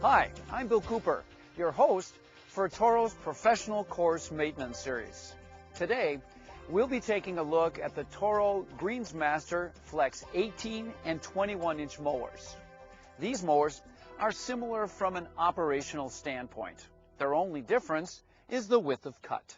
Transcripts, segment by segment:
Hi, I'm Bill Cooper, your host for Toro's Professional Course Maintenance Series. Today, we'll be taking a look at the Toro Greensmaster Flex 18 and 21-inch mowers. These mowers are similar from an operational standpoint. Their only difference is the width of cut.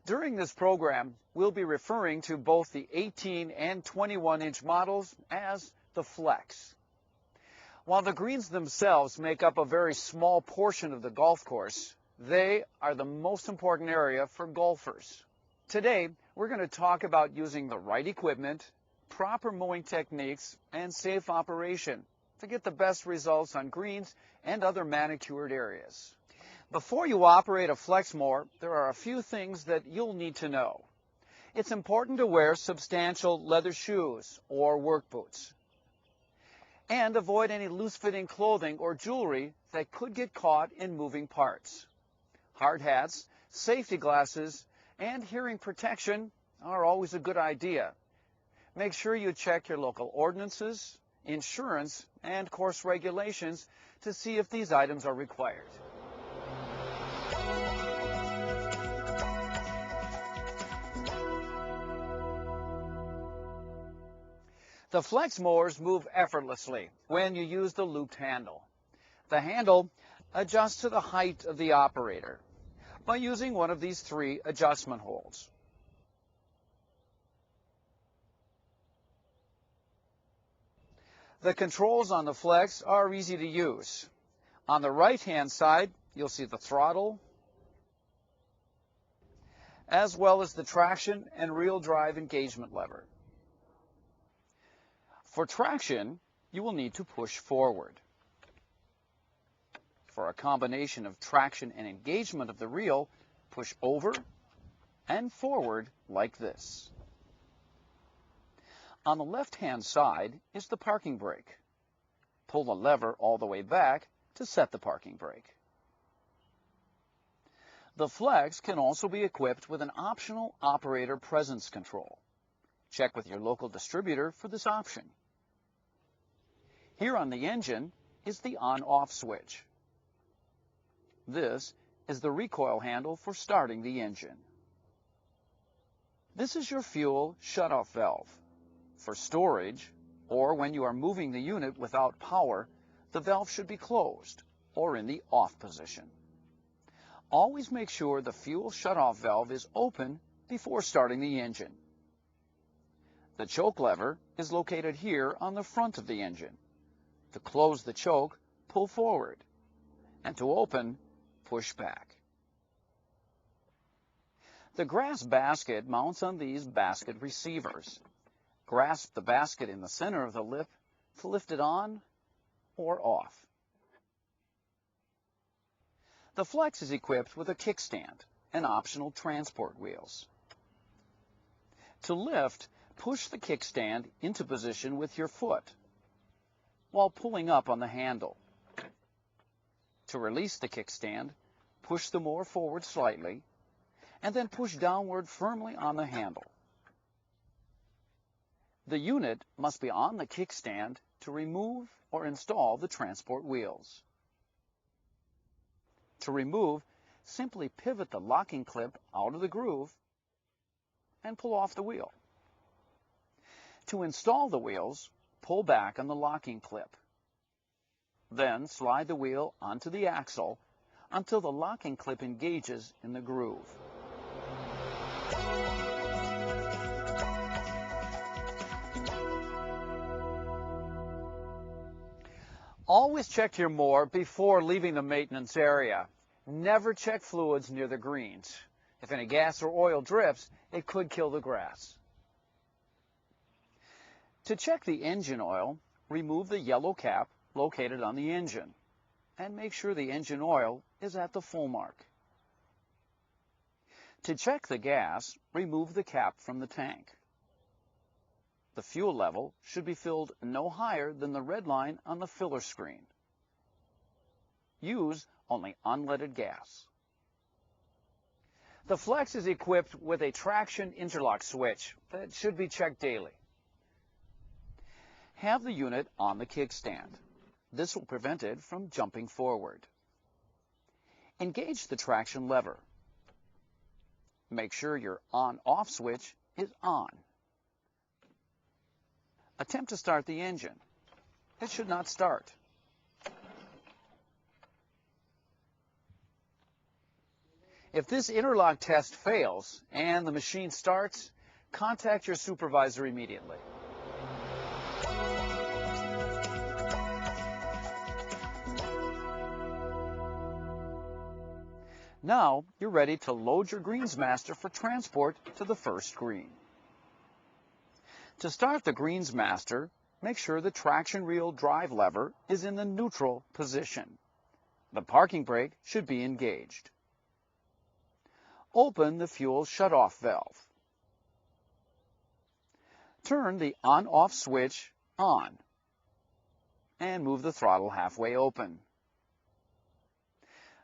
During this program, we'll be referring to both the 18 and 21-inch models as the Flex. While the greens themselves make up a very small portion of the golf course, they are the most important area for golfers. Today, we're going to talk about using the right equipment, proper mowing techniques, and safe operation to get the best results on greens and other manicured areas. Before you operate a flex mower, there are a few things that you'll need to know. It's important to wear substantial leather shoes or work boots, and avoid any loose-fitting clothing or jewelry that could get caught in moving parts. Hard hats, safety glasses, and hearing protection are always a good idea. Make sure you check your local ordinances, insurance, and course regulations to see if these items are required. The Flex mowers move effortlessly when you use the looped handle. The handle adjusts to the height of the operator by using one of these three adjustment holes. The controls on the Flex are easy to use. On the right-hand side, you'll see the throttle, as well as the traction and rear drive engagement lever. For traction, you will need to push forward. For a combination of traction and engagement of the reel, push over and forward like this. On the left-hand side is the parking brake. Pull the lever all the way back to set the parking brake. The Flex can also be equipped with an optional operator presence control. Check with your local distributor for this option. Here on the engine is the on-off switch. This is the recoil handle for starting the engine. This is your fuel shutoff valve. For storage, or when you are moving the unit without power, the valve should be closed or in the off position. Always make sure the fuel shutoff valve is open before starting the engine. The choke lever is located here on the front of the engine. To close the choke, pull forward, and to open, push back. The grass basket mounts on these basket receivers. Grasp the basket in the center of the lip to lift it on or off. The Flex is equipped with a kickstand and optional transport wheels. To lift, push the kickstand into position with your foot while pulling up on the handle. To release the kickstand, push the mower forward slightly and then push downward firmly on the handle. The unit must be on the kickstand to remove or install the transport wheels. To remove, simply pivot the locking clip out of the groove and pull off the wheel. To install the wheels, pull back on the locking clip. Then slide the wheel onto the axle until the locking clip engages in the groove. Always check your mower before leaving the maintenance area. Never check fluids near the greens. If any gas or oil drips, it could kill the grass. To check the engine oil, remove the yellow cap located on the engine and make sure the engine oil is at the full mark. To check the gas, remove the cap from the tank. The fuel level should be filled no higher than the red line on the filler screen. Use only unleaded gas. The Flex is equipped with a traction interlock switch that should be checked daily. Have the unit on the kickstand. This will prevent it from jumping forward. Engage the traction lever. Make sure your on-off switch is on. Attempt to start the engine. It should not start. If this interlock test fails and the machine starts, contact your supervisor immediately. Now you're ready to load your Greensmaster for transport to the first green. To start the Greensmaster, make sure the traction wheel drive lever is in the neutral position. The parking brake should be engaged. Open the fuel shutoff valve. Turn the on-off switch on and move the throttle halfway open.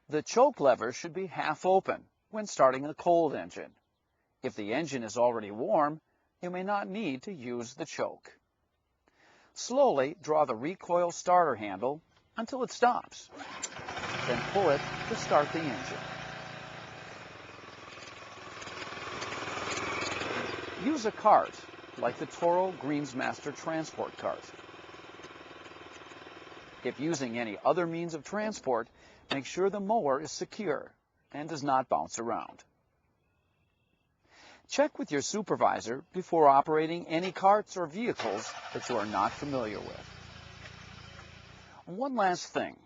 The choke lever should be half open when starting a cold engine. If the engine is already warm, you may not need to use the choke. Slowly draw the recoil starter handle until it stops. Then pull it to start the engine. Use a cart like the Toro Greensmaster transport cart. If using any other means of transport, make sure the mower is secure and does not bounce around. Check with your supervisor before operating any carts or vehicles that you are not familiar with. One last thing.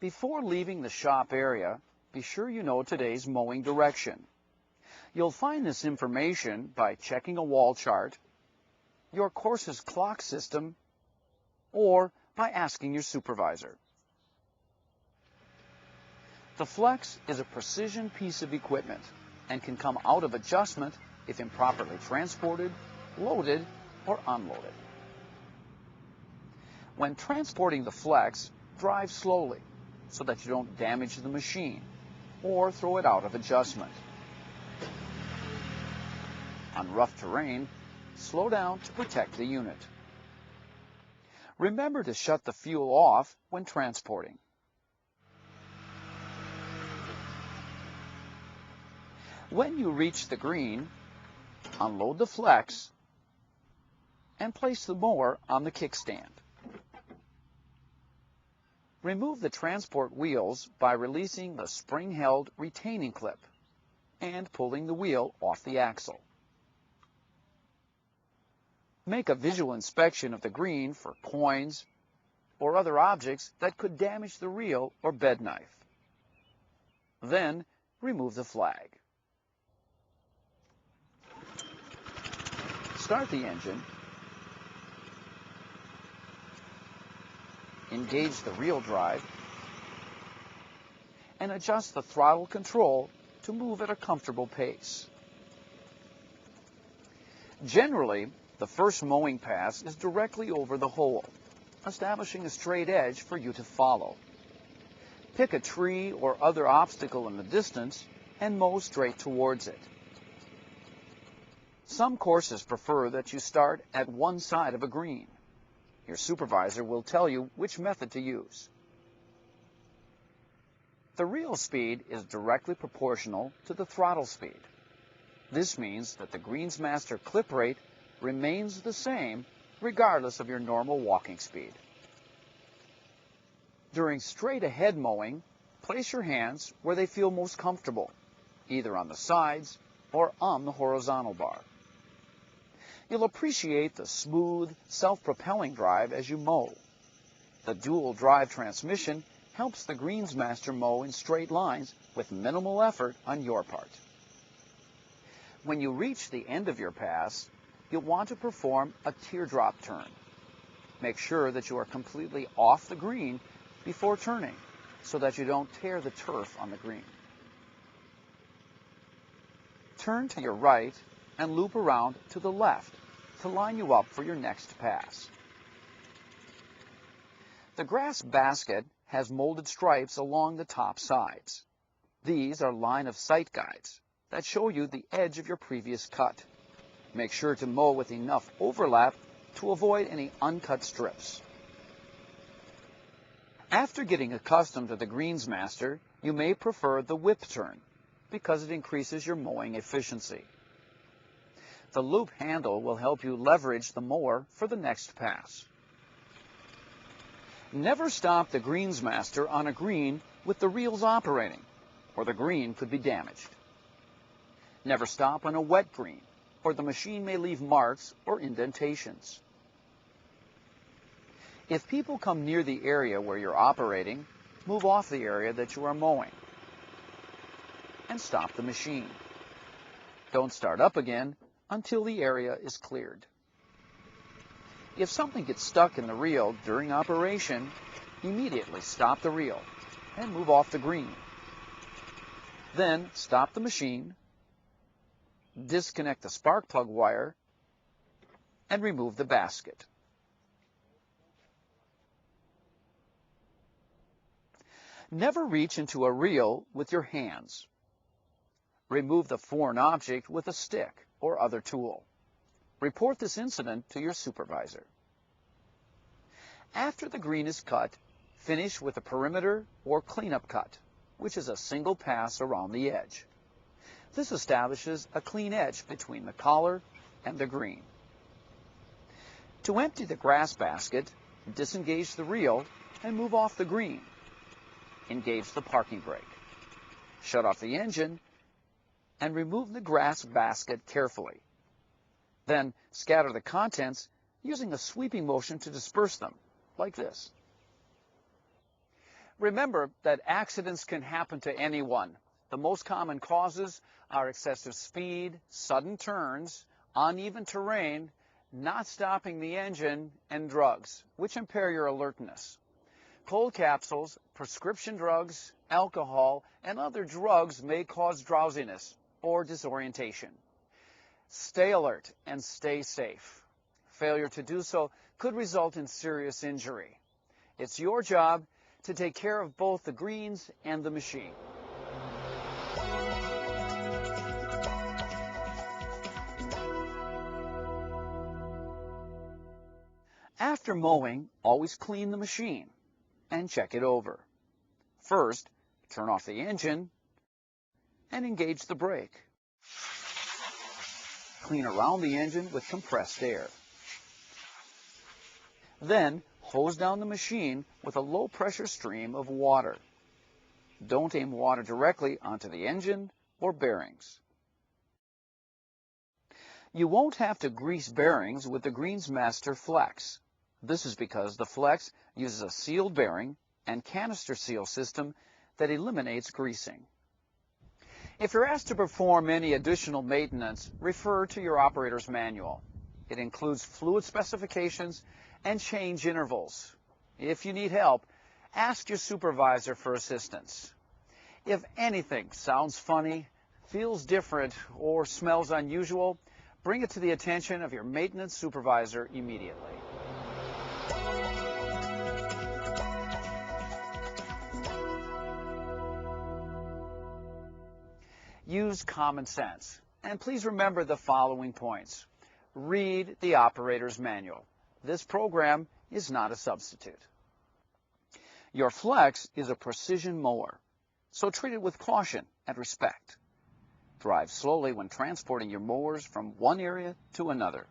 Before leaving the shop area, be sure you know today's mowing direction. You'll find this information by checking a wall chart, your course's clock system, or by asking your supervisor. The Flex is a precision piece of equipment and can come out of adjustment if improperly transported, loaded, or unloaded. When transporting the Flex, drive slowly so that you don't damage the machine or throw it out of adjustment. On rough terrain, slow down to protect the unit. Remember to shut the fuel off when transporting. When you reach the green, unload the Flex and place the mower on the kickstand. Remove the transport wheels by releasing the spring-held retaining clip and pulling the wheel off the axle. Make a visual inspection of the green for coins or other objects that could damage the reel or bed knife. Then remove the flag. Start the engine. Engage the reel drive and adjust the throttle control to move at a comfortable pace. Generally, the first mowing pass is directly over the hole, establishing a straight edge for you to follow. Pick a tree or other obstacle in the distance and mow straight towards it. Some courses prefer that you start at one side of a green. Your supervisor will tell you which method to use. The reel speed is directly proportional to the throttle speed. This means that the Greensmaster clip rate remains the same regardless of your normal walking speed. During straight-ahead mowing, place your hands where they feel most comfortable, either on the sides or on the horizontal bar. You'll appreciate the smooth, self-propelling drive as you mow. The dual drive transmission helps the Greensmaster mow in straight lines with minimal effort on your part. When you reach the end of your pass, you'll want to perform a teardrop turn. Make sure that you are completely off the green before turning so that you don't tear the turf on the green. Turn to your right and loop around to the left to line you up for your next pass. The grass basket has molded stripes along the top sides. These are line of sight guides that show you the edge of your previous cut. Make sure to mow with enough overlap to avoid any uncut strips. After getting accustomed to the Greensmaster, you may prefer the whip turn because it increases your mowing efficiency. The loop handle will help you leverage the mower for the next pass. Never stop the Greensmaster on a green with the reels operating, or the green could be damaged. Never stop on a wet green, or the machine may leave marks or indentations. If people come near the area where you're operating, move off the area that you are mowing and stop the machine. Don't start up again until the area is cleared. If something gets stuck in the reel during operation, immediately stop the reel and move off the green. Then stop the machine, disconnect the spark plug wire, and remove the basket. Never reach into a reel with your hands. Remove the foreign object with a stick or other tool. Report this incident to your supervisor. After the green is cut, finish with a perimeter or cleanup cut, which is a single pass around the edge. This establishes a clean edge between the collar and the green. To empty the grass basket, disengage the reel and move off the green. Engage the parking brake. Shut off the engine and remove the grass basket carefully. Then scatter the contents using a sweeping motion to disperse them, like this. Remember that accidents can happen to anyone. The most common causes are excessive speed, sudden turns, uneven terrain, not stopping the engine, and drugs, which impair your alertness. Cold capsules, prescription drugs, alcohol, and other drugs may cause drowsiness or disorientation. Stay alert and stay safe. Failure to do so could result in serious injury. It's your job to take care of both the greens and the machine. After mowing, always clean the machine and check it over. First, turn off the engine and engage the brake. Clean around the engine with compressed air. Then, hose down the machine with a low-pressure stream of water. Don't aim water directly onto the engine or bearings. You won't have to grease bearings with the Greensmaster Flex. This is because the Flex uses a sealed bearing and canister seal system that eliminates greasing. If you're asked to perform any additional maintenance, refer to your operator's manual. It includes fluid specifications and change intervals. If you need help, ask your supervisor for assistance. If anything sounds funny, feels different, or smells unusual, bring it to the attention of your maintenance supervisor immediately. Use common sense, and please remember the following points. Read the operator's manual. This program is not a substitute. Your Flex is a precision mower, so treat it with caution and respect. Drive slowly when transporting your mowers from one area to another.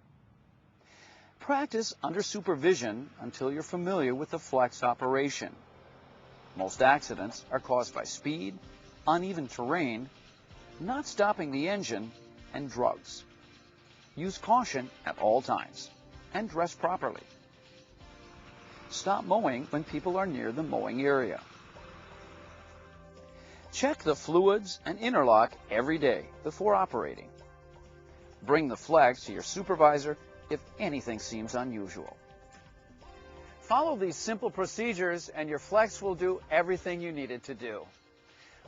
Practice under supervision until you're familiar with the Flex operation. Most accidents are caused by speed, uneven terrain, not stopping the engine, and drugs. Use caution at all times and dress properly. Stop mowing when people are near the mowing area. Check the fluids and interlock every day before operating. Bring the Flex to your supervisor if anything seems unusual. Follow these simple procedures and your Flex will do everything you need it to do.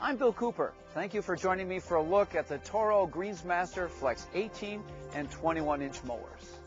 I'm Bill Cooper. Thank you for joining me for a look at the Toro Greensmaster Flex 18 and 21-inch mowers.